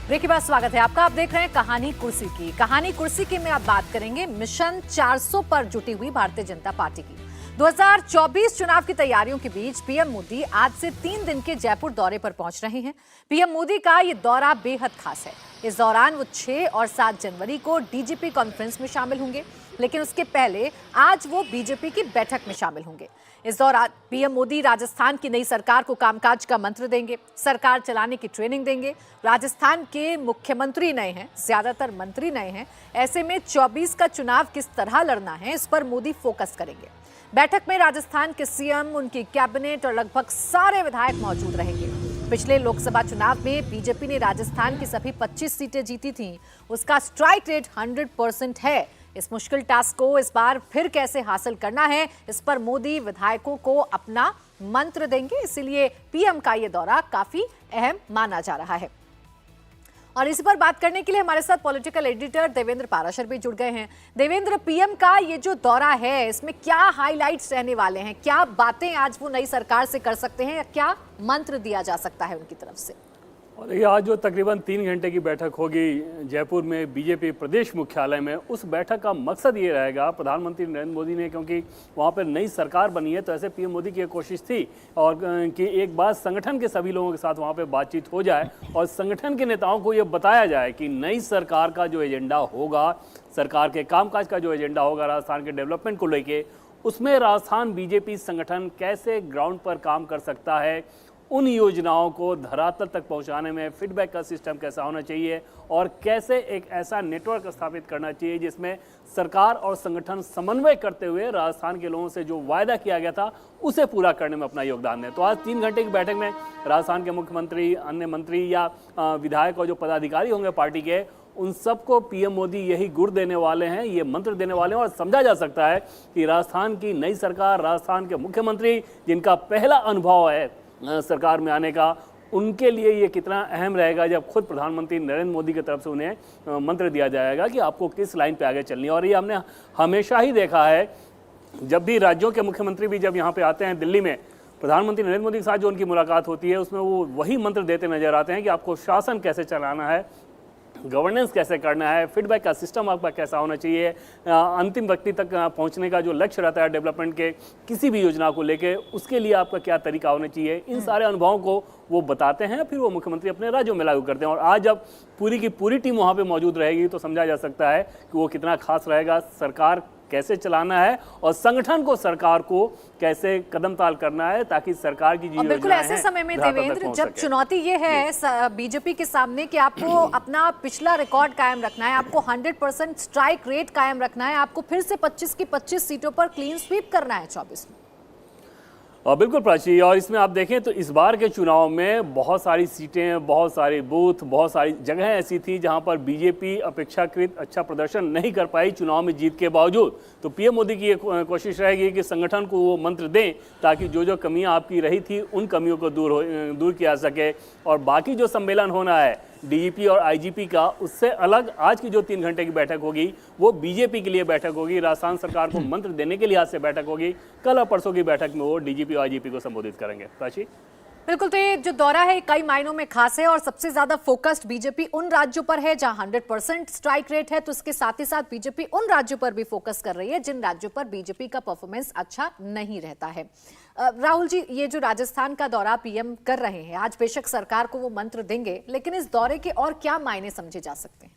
Break के बाद स्वागत है आपका। आप देख रहे हैं कहानी कुर्सी की में आप बात करेंगे मिशन 400 पर जुटी हुई भारतीय जनता पार्टी की। 2024 चुनाव की तैयारियों के बीच पीएम मोदी आज से 3 दिन के जयपुर दौरे पर पहुंच रहे हैं। पीएम मोदी का ये दौरा बेहद खास है। इस दौरान वो 6 और 7 जनवरी को डीजीपी कॉन्फ्रेंस में शामिल होंगे, लेकिन उसके पहले आज वो बीजेपी की बैठक में शामिल होंगे। इस दौरान पीएम मोदी राजस्थान की नई सरकार को कामकाज का मंत्र देंगे, सरकार चलाने की ट्रेनिंग देंगे। राजस्थान के मुख्यमंत्री नए हैं, ज्यादातर मंत्री नए हैं। ऐसे में 24 का चुनाव किस तरह लड़ना है, इस पर मोदी फोकस करेंगे। बैठक में राजस्थान के सीएम, उनकी कैबिनेट और लगभग सारे विधायक मौजूद रहेंगे। पिछले लोकसभा चुनाव में बीजेपी ने राजस्थान की सभी 25 सीटें जीती थीं। उसका स्ट्राइक रेट 100% है। इस मुश्किल टास्क को इस बार फिर कैसे हासिल करना है, इस पर मोदी विधायकों को अपना मंत्र देंगे। इसीलिए पीएम का ये दौरा काफी अहम माना जा रहा है। और इसी पर बात करने के लिए हमारे साथ पॉलिटिकल एडिटर देवेंद्र पाराशर भी जुड़ गए हैं। देवेंद्र, पीएम का ये जो दौरा है, इसमें क्या हाइलाइट्स रहने वाले हैं? क्या बातें आज वो नई सरकार से कर सकते हैं या क्या मंत्र दिया जा सकता है उनकी तरफ से? और ये आज जो तकरीबन 3 घंटे की बैठक होगी जयपुर में बीजेपी प्रदेश मुख्यालय में, उस बैठक का मकसद ये रहेगा, प्रधानमंत्री नरेंद्र मोदी ने, क्योंकि वहाँ पर नई सरकार बनी है, तो ऐसे पीएम मोदी की एक कोशिश थी और कि एक बार संगठन के सभी लोगों के साथ वहाँ पर बातचीत हो जाए और संगठन के नेताओं को ये बताया जाए कि नई सरकार का जो एजेंडा होगा, सरकार के कामकाज का जो एजेंडा होगा राजस्थान के डेवलपमेंट को लेके, उसमें राजस्थान बीजेपी संगठन कैसे ग्राउंड पर काम कर सकता है, उन योजनाओं को धरातल तक पहुंचाने में फीडबैक का सिस्टम कैसा होना चाहिए और कैसे एक ऐसा नेटवर्क स्थापित करना चाहिए जिसमें सरकार और संगठन समन्वय करते हुए राजस्थान के लोगों से जो वायदा किया गया था उसे पूरा करने में अपना योगदान दें। तो आज 3 घंटे की बैठक में राजस्थान के मुख्यमंत्री, अन्य मंत्री या विधायक और जो पदाधिकारी होंगे पार्टी के, उन सबको पीएम मोदी यही गुर देने वाले हैं, ये मंत्र देने वाले हैं। और समझा जा सकता है कि राजस्थान की नई सरकार, राजस्थान के मुख्यमंत्री जिनका पहला अनुभव है सरकार में आने का, उनके लिए ये कितना अहम रहेगा जब खुद प्रधानमंत्री नरेंद्र मोदी की तरफ से उन्हें मंत्र दिया जाएगा कि आपको किस लाइन पे आगे चलनी है। और ये हमने हमेशा ही देखा है, जब भी राज्यों के मुख्यमंत्री भी जब यहाँ पे आते हैं दिल्ली में, प्रधानमंत्री नरेंद्र मोदी के साथ जो उनकी मुलाकात होती है उसमें वो वही मंत्र देते नजर आते हैं कि आपको शासन कैसे चलाना है, गवर्नेंस कैसे करना है, फीडबैक का सिस्टम आपका कैसा होना चाहिए, अंतिम व्यक्ति तक पहुंचने का जो लक्ष्य रहता है डेवलपमेंट के किसी भी योजना को लेके, उसके लिए आपका क्या तरीका होना चाहिए, इन सारे अनुभवों को वो बताते हैं। फिर वो मुख्यमंत्री अपने राज्यों में लागू करते हैं। और आज जब पूरी की पूरी टीम वहाँ पे मौजूद रहेगी तो समझा जा सकता है कि वो कितना खास रहेगा, सरकार कैसे चलाना है और संगठन को, सरकार को कैसे कदम ताल करना है ताकि सरकार की जो बिल्कुल ऐसे समय में देवेंद्र, जब चुनौती ये है बीजेपी के सामने कि आपको अपना पिछला रिकॉर्ड कायम रखना है, आपको 100% स्ट्राइक रेट कायम रखना है, आपको फिर से 25 की 25 सीटों पर क्लीन स्वीप करना है 24 में। और बिल्कुल प्राची, और इसमें आप देखें तो इस बार के चुनाव में बहुत सारी सीटें, बहुत सारे बूथ, बहुत सारी जगह ऐसी थी जहां पर बीजेपी अपेक्षाकृत अच्छा प्रदर्शन नहीं कर पाई चुनाव में जीत के बावजूद। तो पीएम मोदी की ये कोशिश रहेगी कि संगठन को वो मंत्र दें ताकि जो जो कमियां आपकी रही थी उन कमियों को दूर किया सके। और बाकी जो सम्मेलन होना है डीजीपी और आईजीपी का, उससे अलग आज की जो 3 घंटे की बैठक होगी वो बीजेपी के लिए बैठक होगी, राजस्थान सरकार को मंत्र देने के लिहाज से बैठक होगी। कल और परसों की बैठक में वो डीजीपी और आईजीपी को संबोधित करेंगे। प्राची, बिल्कुल, तो ये जो दौरा है कई मायनों में खास है और सबसे ज्यादा फोकस्ड बीजेपी उन राज्यों पर है जहां 100% स्ट्राइक रेट है, तो इसके साथ ही साथ बीजेपी उन राज्यों पर भी फोकस कर रही है जिन राज्यों पर बीजेपी का परफॉर्मेंस अच्छा नहीं रहता है। राहुल जी, ये जो राजस्थान का दौरा पीएम कर रहे हैं, आज बेशक सरकार को वो मंत्र देंगे, लेकिन इस दौरे के और क्या मायने समझे जा सकते हैं?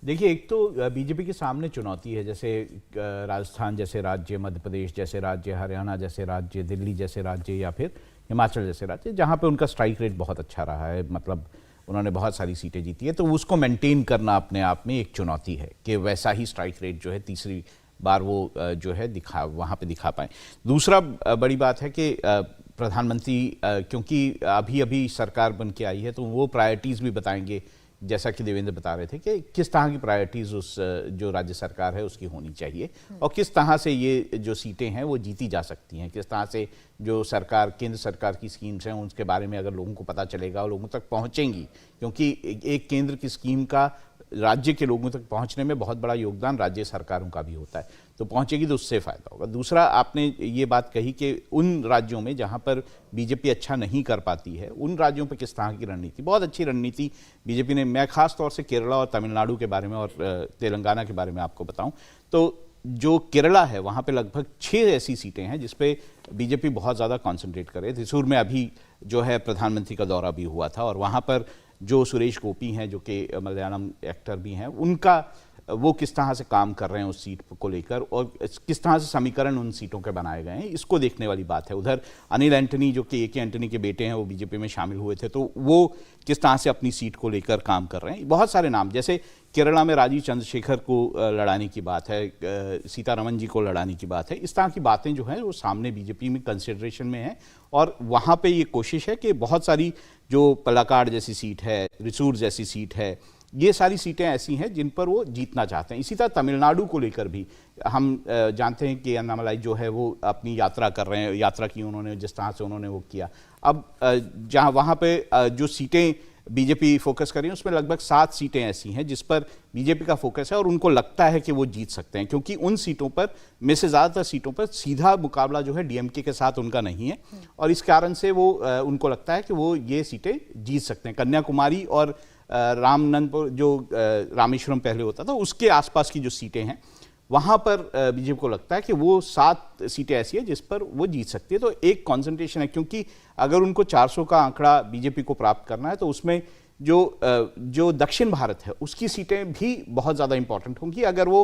देखिए, एक तो बीजेपी के सामने चुनौती है, जैसे राजस्थान जैसे राज्य, मध्य प्रदेश जैसे राज्य, हरियाणा जैसे राज्य, दिल्ली जैसे राज्य या फिर हिमाचल जैसे राज्य, जहाँ पे उनका स्ट्राइक रेट बहुत अच्छा रहा है, मतलब उन्होंने बहुत सारी सीटें जीती है, तो उसको मेंटेन करना अपने आप में एक चुनौती है कि वैसा ही स्ट्राइक रेट जो है तीसरी बार वो जो है वहाँ पे दिखा पाएँ। दूसरा बड़ी बात है कि प्रधानमंत्री क्योंकि अभी अभी सरकार बन के आई है तो वो प्रायोरिटीज़ भी बताएंगे, जैसा कि देवेंद्र बता रहे थे कि किस तरह की प्रायोरिटीज़ उस जो राज्य सरकार है उसकी होनी चाहिए और किस तरह से ये जो सीटें हैं वो जीती जा सकती हैं, किस तरह से जो सरकार, केंद्र सरकार की स्कीम्स हैं उनके बारे में अगर लोगों को पता चलेगा और लोगों तक पहुंचेंगी, क्योंकि एक केंद्र की स्कीम का राज्य के लोगों तक पहुंचने में बहुत बड़ा योगदान राज्य सरकारों का भी होता है, तो पहुंचेगी तो उससे फायदा होगा। दूसरा, आपने ये बात कही कि उन राज्यों में जहां पर बीजेपी अच्छा नहीं कर पाती है, उन राज्यों पर किस तरह की रणनीति, बहुत अच्छी रणनीति बीजेपी ने, मैं खास तौर से केरला और तमिलनाडु के बारे में और तेलंगाना के बारे में आपको बताऊं तो जो केरला है वहां पे लगभग 6 ऐसी सीटें हैं जिसपे बीजेपी बहुत ज़्यादा कॉन्सेंट्रेट करे। त्रिशूर में अभी जो है प्रधानमंत्री का दौरा भी हुआ था और वहां पर जो सुरेश गोपी हैं जो कि मलयालम एक्टर भी हैं, उनका वो किस तरह से काम कर रहे हैं उस सीट को लेकर और किस तरह से समीकरण उन सीटों के बनाए गए हैं, इसको देखने वाली बात है। उधर अनिल एंटनी जो कि AK एंटनी के बेटे हैं, वो बीजेपी में शामिल हुए थे, तो वो किस तरह से अपनी सीट को लेकर काम कर रहे हैं। बहुत सारे नाम, जैसे केरला में राजीव चंद्रशेखर को लड़ाने की बात है, सीतारमन जी को लड़ाने की बात है, इस तरह की बातें जो हैं वो सामने बीजेपी में कंसिडरेशन में है और वहाँ पे ये कोशिश है कि बहुत सारी जो पलाकाड़ जैसी सीट है, रिसूर जैसी सीट है, ये सारी सीटें ऐसी हैं जिन पर वो जीतना चाहते हैं। इसी तरह तमिलनाडु को लेकर भी हम जानते हैं कि अन्नामलाई जो है वो अपनी यात्रा कर रहे हैं, यात्रा की उन्होंने जिस तरह से उन्होंने वो किया। अब जहाँ वहाँ पे जो सीटें बीजेपी फोकस कर रही है उसमें लगभग 7 सीटें ऐसी हैं जिस पर बीजेपी का फोकस है और उनको लगता है कि वो जीत सकते हैं, क्योंकि उन सीटों पर में से ज़्यादातर सीटों पर सीधा मुकाबला जो है DMK के साथ उनका नहीं है और इस कारण से वो उनको लगता है कि वो ये सीटें जीत सकते हैं। कन्याकुमारी और रामनंदपुर जो रामेश्वरम पहले होता था उसके आसपास की जो सीटें हैं वहाँ पर बीजेपी को लगता है कि वो 7 सीटें ऐसी है जिस पर वो जीत सकती है। तो एक कॉन्सेंट्रेशन है, क्योंकि अगर उनको 400 का आंकड़ा बीजेपी को प्राप्त करना है तो उसमें जो दक्षिण भारत है उसकी सीटें भी बहुत ज़्यादा इंपॉर्टेंट होंगी। अगर वो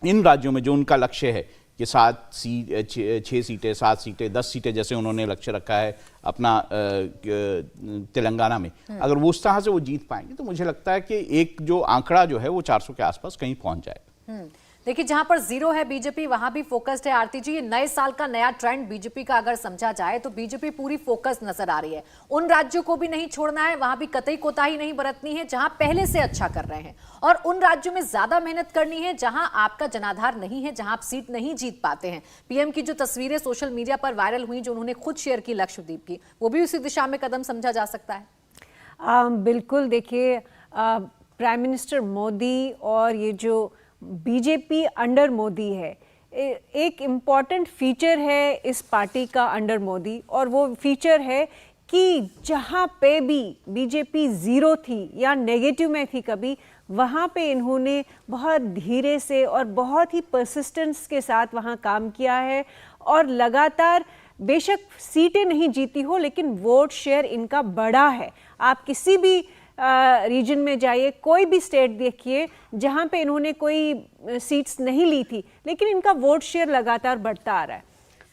इन राज्यों में जो उनका लक्ष्य है कि 6 सीटें 7 सीटें 10 सीटें जैसे उन्होंने लक्ष्य रखा है अपना तेलंगाना में, अगर वो उस तरह से वो जीत पाएंगे तो मुझे लगता है कि एक जो आंकड़ा जो है वो 400 के आसपास कहीं पहुंच जाएगा। देखिए, जहां पर 0 है बीजेपी वहां भी फोकस्ड है। आरती जी, ये नए साल का नया ट्रेंड बीजेपी का अगर समझा जाए तो बीजेपी पूरी फोकस नजर आ रही है। उन राज्यों को भी नहीं छोड़ना है, वहां भी कतई कोताही नहीं बरतनी है जहां पहले से अच्छा कर रहे हैं, और उन राज्यों में ज्यादा मेहनत करनी है जहां आपका जनाधार नहीं है, जहां आप सीट नहीं जीत पाते हैं। पीएम की जो तस्वीरें सोशल मीडिया पर वायरल हुई जो उन्होंने खुद शेयर की लक्षद्वीप की, वो भी उसी दिशा में कदम समझा जा सकता है। बिल्कुल, देखिए प्राइम मिनिस्टर मोदी और ये जो बीजेपी अंडर मोदी है, एक इम्पॉर्टेंट फीचर है इस पार्टी का अंडर मोदी, और वो फीचर है कि जहाँ पे भी बीजेपी 0 थी या नेगेटिव में थी कभी, वहाँ पे इन्होंने बहुत धीरे से और बहुत ही परसिस्टेंस के साथ वहाँ काम किया है और लगातार, बेशक सीटें नहीं जीती हो लेकिन वोट शेयर इनका बड़ा है। आप किसी भी रीजन में जाइए, कोई भी स्टेट देखिए जहाँ पे इन्होंने कोई सीट्स नहीं ली थी, लेकिन इनका वोट शेयर लगातार बढ़ता आ रहा है।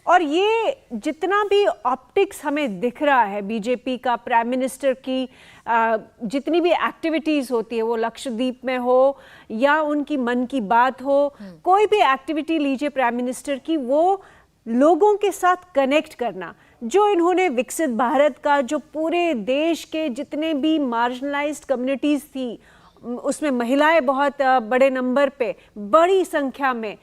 और ये जितना भी ऑप्टिक्स हमें दिख रहा है बीजेपी का, प्राइम मिनिस्टर की जितनी भी एक्टिविटीज़ होती है, वो लक्षद्वीप में हो या उनकी मन की बात हो, कोई भी एक्टिविटी लीजिए प्राइम मिनिस्टर की, वो लोगों के साथ कनेक्ट करना, जो इन्होंने विकसित भारत का, जो पूरे देश के जितने भी मार्जिनलाइज्ड कम्युनिटीज़ थी उसमें महिलाएं बहुत बड़े नंबर पे, बड़ी संख्या में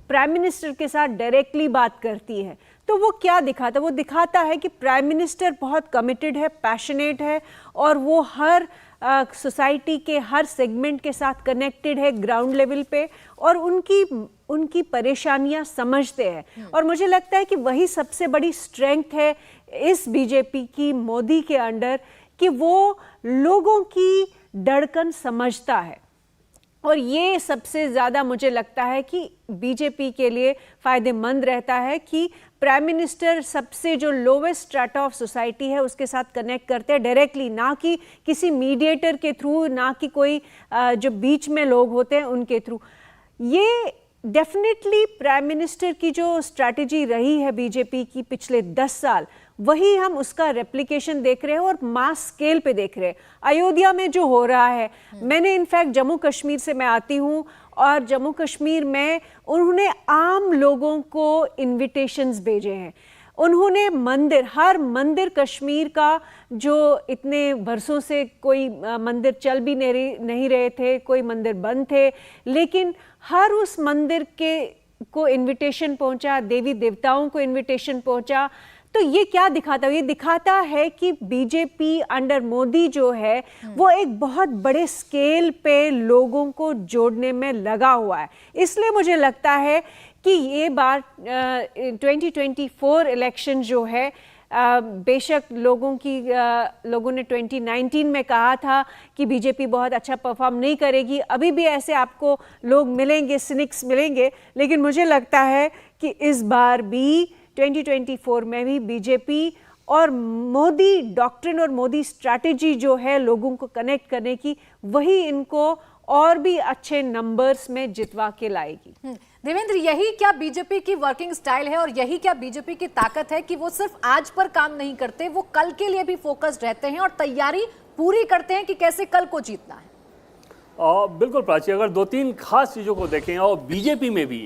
प्राइम मिनिस्टर के साथ डायरेक्टली बात करती है, तो वो क्या दिखाता है? वो दिखाता है कि प्राइम मिनिस्टर बहुत कमिटेड है, पैशनेट है और वो हर सोसाइटी के हर सेगमेंट के साथ कनेक्टेड है ग्राउंड लेवल पे, और उनकी परेशानियां समझते हैं। और मुझे लगता है कि वही सबसे बड़ी स्ट्रेंथ है इस बीजेपी की, मोदी के अंडर, कि वो लोगों की धड़कन समझता है। और ये सबसे ज़्यादा मुझे लगता है कि बीजेपी के लिए फ़ायदेमंद रहता है कि प्राइम मिनिस्टर सबसे जो लोवेस्ट स्ट्रेटा ऑफ सोसाइटी है उसके साथ कनेक्ट करते हैं डायरेक्टली, ना कि किसी मीडिएटर के थ्रू, ना कि कोई जो बीच में लोग होते हैं उनके थ्रू। ये डेफिनेटली प्राइम मिनिस्टर की जो स्ट्रैटेजी रही है बीजेपी की पिछले 10 साल, वही हम उसका रेप्लिकेशन देख रहे हैं और मास स्केल पे देख रहे हैं। अयोध्या में जो हो रहा है, मैंने इनफैक्ट जम्मू कश्मीर से मैं आती हूँ और जम्मू कश्मीर में उन्होंने आम लोगों को इनविटेशंस भेजे हैं। उन्होंने हर मंदिर कश्मीर का, जो इतने बरसों से कोई मंदिर चल भी नहीं रहे थे, कोई मंदिर बंद थे, लेकिन हर उस मंदिर को इनविटेशन पहुंचा, देवी देवताओं को इनविटेशन पहुंचा, तो ये क्या दिखाता है? ये दिखाता है कि बीजेपी अंडर मोदी जो है वो एक बहुत बड़े स्केल पे लोगों को जोड़ने में लगा हुआ है। इसलिए मुझे लगता है कि ये बार 2024 इलेक्शन जो है, बेशक लोगों ने 2019 में कहा था कि बीजेपी बहुत अच्छा परफॉर्म नहीं करेगी, अभी भी ऐसे आपको लोग मिलेंगे, सिनिक्स मिलेंगे, लेकिन मुझे लगता है कि इस बार भी 2024 में भी बीजेपी और मोदी डॉक्ट्रिन और मोदी स्ट्रैटेजी जो है लोगों को कनेक्ट करने की, वही इनको और भी अच्छे नंबर्स में जितवा के लाएगी। देवेंद्र, यही क्या बीजेपी की वर्किंग स्टाइल है और यही क्या बीजेपी की ताकत है कि वो सिर्फ आज पर काम नहीं करते, वो कल के लिए भी फोकस्ड रहते हैं और तैयारी पूरी करते हैं कि कैसे कल को जीतना है? बिल्कुल प्राची, अगर दो तीन खास चीज़ों को देखें, और बीजेपी में भी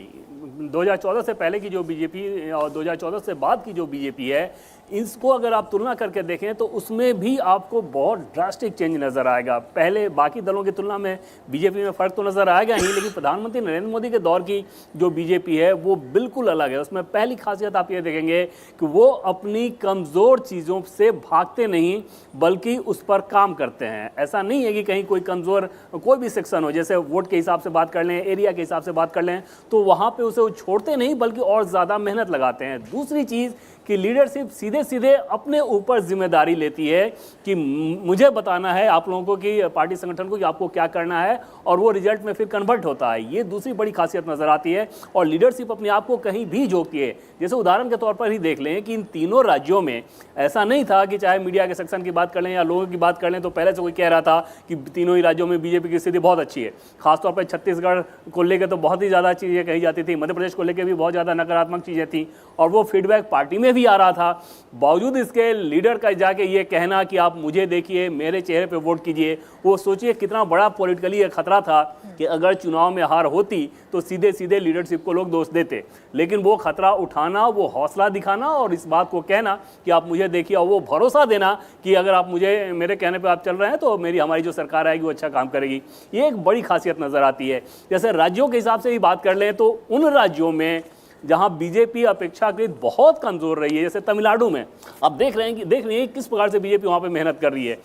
2014 से पहले की जो बीजेपी और 2014 से बाद की जो बीजेपी है, इसको अगर आप तुलना करके देखें तो उसमें भी आपको बहुत ड्रास्टिक चेंज नज़र आएगा। पहले बाकी दलों की तुलना में बीजेपी में फ़र्क तो नज़र आएगा ही, लेकिन प्रधानमंत्री नरेंद्र मोदी के दौर की जो बीजेपी है वो बिल्कुल अलग है। उसमें पहली खासियत आप ये देखेंगे कि वो अपनी कमज़ोर चीज़ों से भागते नहीं, बल्कि उस पर काम करते हैं। ऐसा नहीं है कि कहीं कोई कमज़ोर कोई भी सेक्शन हो, जैसे वोट के हिसाब से बात कर लें, एरिया के हिसाब से बात कर लें, तो वहाँ पर उसे वो छोड़ते नहीं, बल्कि और ज़्यादा मेहनत लगाते हैं। दूसरी चीज़ कि लीडरशिप सीधे सीधे अपने ऊपर जिम्मेदारी लेती है कि मुझे बताना है आप लोगों को कि पार्टी संगठन को कि आपको क्या करना है, और वो रिजल्ट में फिर कन्वर्ट होता है। ये दूसरी बड़ी खासियत नजर आती है। और लीडरशिप अपने आप को कहीं भी झोंकती है। जैसे उदाहरण के तौर पर ही देख लें कि इन तीनों राज्यों में ऐसा नहीं था कि चाहे मीडिया के सेक्शन की बात कर लें या लोगों की बात कर लें, तो पहले से कोई कह रहा था कि तीनों ही राज्यों में बीजेपी की स्थिति बहुत अच्छी है। खासतौर पर छत्तीसगढ़ को लेकर तो बहुत ही ज़्यादा चीज़ें कही जाती थी, मध्य प्रदेश को लेकर भी बहुत ज़्यादा नकारात्मक चीज़ें थी, और वो फीडबैक पार्टी में भी आ रहा था। बावजूद इसके लीडर का जाके ये कहना कि आप मुझे देखिए, मेरे चेहरे पे वोट कीजिए, वो सोचिए कितना बड़ा पॉलिटिकली ये खतरा था कि अगर चुनाव में हार होती तो सीधे सीधे लीडरशिप को लोग दोष देते। लेकिन वो खतरा उठाना, वो हौसला दिखाना और इस बात को कहना कि आप मुझे देखिए, और वो भरोसा देना कि अगर आप मुझे मेरे कहने पर आप चल रहे हैं तो हमारी जो सरकार आएगी वो अच्छा काम करेगी, ये एक बड़ी खासियत नजर आती है। जैसे राज्यों के हिसाब से भी बात कर लें तो उन राज्यों में जहां बीजेपी अपेक्षाकृत बहुत कमजोर रही है, जैसे तमिलनाडु में अब देख रहे हैं किस प्रकार से बीजेपी वहां पे मेहनत कर रही है।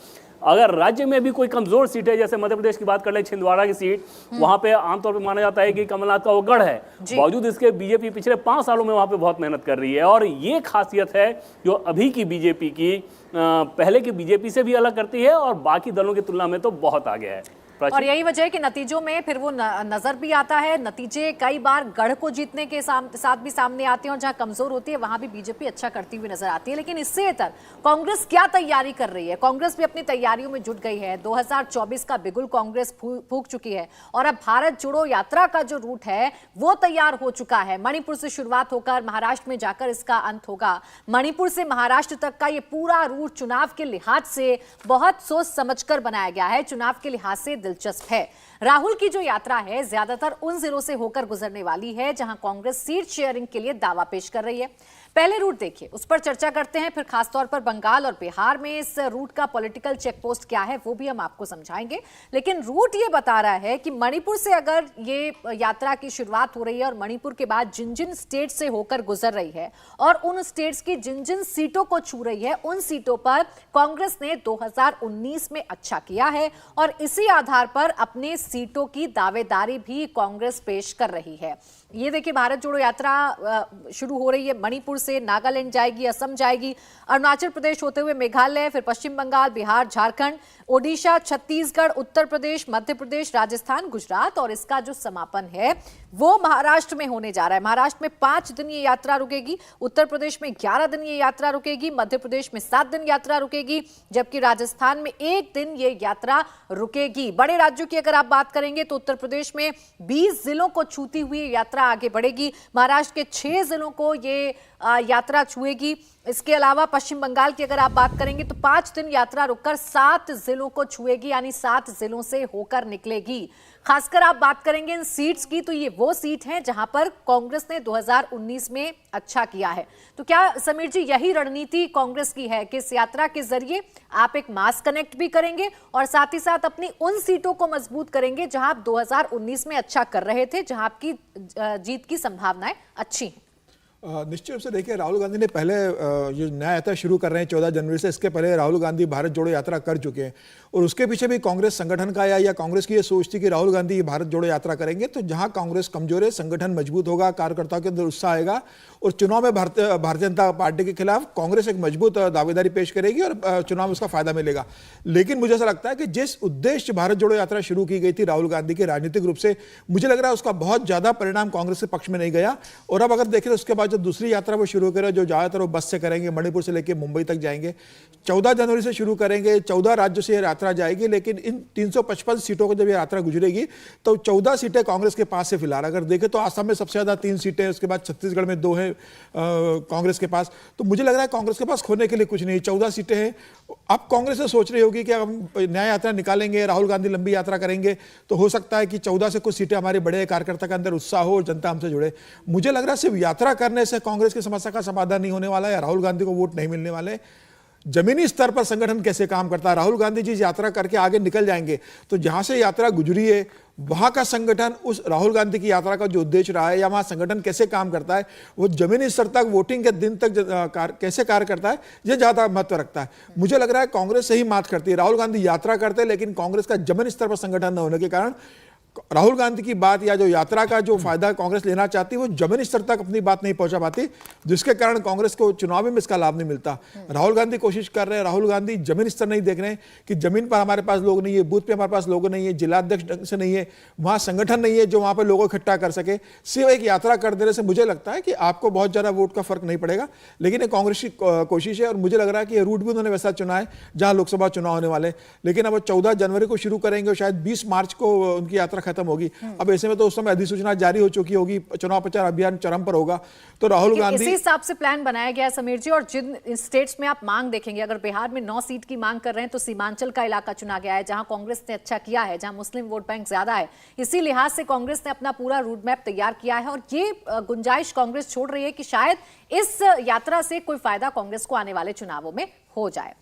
अगर राज्य में भी कोई कमजोर सीट है, जैसे मध्य प्रदेश की बात कर ले, छिंदवाड़ा की सीट, वहां पे आमतौर पर माना जाता है कि कमलनाथ का वो गढ़ है, बावजूद इसके बीजेपी पिछले 5 सालों में वहां पे बहुत मेहनत कर रही है। और ये खासियत है जो अभी की बीजेपी की पहले की बीजेपी से भी अलग करती है और बाकी दलों की तुलना में तो बहुत आगे है। और यही वजह है कि नतीजों में फिर वो नजर भी आता है। नतीजे कई बार गढ़ को जीतने के साथ भी सामने आते हैं, और जहां कमजोर होती है वहां भी बीजेपी अच्छा करती हुई नजर आती है। लेकिन इससे बेहतर कांग्रेस क्या तैयारी कर रही है? कांग्रेस भी अपनी तैयारियों में जुट गई है। 2024 का बिगुल कांग्रेस फूंक चुकी है और अब भारत जोड़ो यात्रा का जो रूट है वो तैयार हो चुका है। मणिपुर से शुरुआत होकर महाराष्ट्र में जाकर इसका अंत होगा। मणिपुर से महाराष्ट्र तक का ये पूरा रूट चुनाव के लिहाज से बहुत सोच समझकर बनाया गया है, चुनाव के लिहाज से दिलचस्प है। राहुल की जो यात्रा है ज्यादातर उन जिलों से होकर गुजरने वाली है जहां कांग्रेस सीट शेयरिंग के लिए दावा पेश कर रही है। पहले रूट देखिए, उस पर चर्चा करते हैं, फिर खासतौर पर बंगाल और बिहार में इस रूट का पॉलिटिकल चेकपोस्ट क्या है वो भी हम आपको समझाएंगे। लेकिन रूट ये बता रहा है कि मणिपुर से अगर ये यात्रा की शुरुआत हो रही है और मणिपुर के बाद जिन जिन स्टेट से होकर गुजर रही है और उन स्टेट्स की जिन जिन सीटों को छू रही है, उन सीटों पर कांग्रेस ने 2019 में अच्छा किया है और इसी आधार पर अपने सीटों की दावेदारी भी कांग्रेस पेश कर रही है। ये देखिए, भारत जोड़ो यात्रा शुरू हो रही है। मणिपुर से नागालैंड जाएगी, असम जाएगी, अरुणाचल प्रदेश होते हुए मेघालय, फिर पश्चिम बंगाल, बिहार, झारखंड, ओडिशा, छत्तीसगढ़, उत्तर प्रदेश, मध्य प्रदेश, राजस्थान, गुजरात, और इसका जो समापन है वो महाराष्ट्र में होने जा रहा है। महाराष्ट्र में 5 दिन ये यात्रा रुकेगी, उत्तर प्रदेश में 11 दिन ये यात्रा रुकेगी, मध्य प्रदेश में 7 दिन यात्रा रुकेगी, जबकि राजस्थान में 1 दिन ये यात्रा रुकेगी। बड़े राज्यों की अगर आप बात करेंगे तो उत्तर प्रदेश में 20 जिलों को छूती हुई यात्रा आगे बढ़ेगी, महाराष्ट्र के 6 जिलों को ये यात्रा छुएगी। इसके अलावा पश्चिम बंगाल की अगर आप बात करेंगे तो 5 दिन यात्रा रुककर 7 जिलों को छुएगी, यानी 7 जिलों से होकर निकलेगी। खासकर आप बात करेंगे इन सीट्स की तो ये वो सीट हैं जहां पर कांग्रेस ने 2019 में अच्छा किया है। तो क्या समीर जी यही रणनीति कांग्रेस की है कि इस यात्रा के जरिए आप एक मास कनेक्ट भी करेंगे और साथ ही साथ अपनी उन सीटों को मजबूत करेंगे जहां आप 2019 में अच्छा कर रहे थे, जहां आपकी जीत की संभावनाएं अच्छी हैं? निश्चित रूप से देखिए, राहुल गांधी ने पहले जो नया यात्रा शुरू कर रहे हैं 14 जनवरी से, इसके पहले राहुल गांधी भारत जोड़ो यात्रा कर चुके हैं और उसके पीछे भी कांग्रेस संगठन का या कांग्रेस की ये सोच थी कि राहुल गांधी भारत जोड़ो यात्रा करेंगे तो जहां कांग्रेस कमजोर है, संगठन मजबूत होगा, कार्यकर्ताओं के अंदर उत्साह आएगा और चुनाव में भारतीय जनता पार्टी के खिलाफ कांग्रेस एक मजबूत दावेदारी पेश करेगी और चुनाव में उसका फायदा मिलेगा। लेकिन मुझे ऐसा लगता है कि जिस उद्देश्य भारत जोड़ो यात्रा शुरू की गई थी राहुल गांधी के राजनीतिक रूप से, मुझे लग रहा है उसका बहुत ज्यादा परिणाम कांग्रेस के पक्ष में नहीं गया। और अब अगर देखें तो उसके बाद जो दूसरी यात्रा वो शुरू करें, जो ज्यादातर वो बस से करेंगे, मणिपुर से लेकर मुंबई तक जाएंगे, 14 जनवरी से शुरू करेंगे, 14 राज्यों से ये यात्रा जाएगी। लेकिन इन 355 सीटों को जब ये यात्रा गुजरेगी तो 14 सीटें कांग्रेस के पास से फिलहाल अगर देखें तो असम में सबसे ज्यादा 3 सीटें, उसके बाद छत्तीसगढ़ में 2 हैं कांग्रेस के पास। तो मुझे लग रहा है कांग्रेस के पास खोने के लिए कुछ नहीं, 14 सीटें हैं। अब कांग्रेस से सोच रही होगी कि हम नया यात्रा निकालेंगे, राहुल गांधी लंबी यात्रा करेंगे तो हो सकता है कि 14 से कुछ सीटें हमारे बड़े कार्यकर्ता के अंदर उत्साह हो और जनता हमसे जुड़े। मुझे लग रहा है सिर्फ यात्रा करने से कांग्रेस की समस्या का समाधान नहीं होने वाला है या राहुल गांधी को वोट नहीं मिलने वाले। जमीनी स्तर पर संगठन कैसे काम करता है, राहुल गांधी जी यात्रा करके आगे निकल जाएंगे तो जहां से यात्रा गुजरी है वहां का संगठन उस राहुल गांधी की यात्रा का जो उद्देश्य रहा है या वहां संगठन कैसे काम करता है, वो जमीनी स्तर तक वोटिंग के दिन तक कैसे कार्य करता है, ये ज्यादा महत्व रखता है। मुझे लग रहा है कांग्रेस सही मात करती है, राहुल गांधी यात्रा करते हैं लेकिन कांग्रेस का जमीनी स्तर पर संगठन न होने के कारण राहुल गांधी की बात या जो यात्रा का जो फायदा कांग्रेस लेना चाहती है वो जमीनी स्तर तक अपनी बात नहीं पहुंचा पाती, जिसके कारण कांग्रेस को चुनाव में इसका लाभ नहीं मिलता। राहुल गांधी कोशिश कर रहे हैं, राहुल गांधी जमीन स्तर नहीं देख रहे हैं कि जमीन पर हमारे पास लोग नहीं है, बूथ पे हमारे पास लोग नहीं है, जिलाध्यक्ष ढंग से नहीं है, वहां संगठन नहीं है जो वहां पर लोगों को इकट्ठा कर सके। सिर्फ एक यात्रा कर देने से मुझे लगता है कि आपको बहुत ज्यादा वोट का फर्क नहीं पड़ेगा, लेकिन ये कांग्रेस की कोशिश है और मुझे लग रहा है कि ये रूट भी उन्होंने वैसा चुना है जहां लोकसभा चुनाव होने वाले। लेकिन अब 14 जनवरी को शुरू करेंगे और शायद 20 मार्च को उनकी यात्रा खत्म होगी। अब ऐसे में तो उस समय अधिसूचना जारी हो चुकी होगी, चुनाव प्रचार अभियान चरम पर होगा, तो राहुल गांधी इसी हिसाब से प्लान बनाया गया है समीर जी। और जिन स्टेट्स में आप मांग देखेंगे, अगर बिहार में 9 सीट की मांग कर रहे हैं तो सीमांचल का इलाका चुना गया है जहां कांग्रेस ने अच्छा किया है, जहां मुस्लिम वोट बैंक ज्यादा है। इसी लिहाज से कांग्रेस ने अपना पूरा रूट मैप तैयार किया है और ये गुंजाइश कांग्रेस छोड़ रही है कि शायद इस यात्रा से कोई फायदा कांग्रेस को आने वाले चुनावों में हो जाए।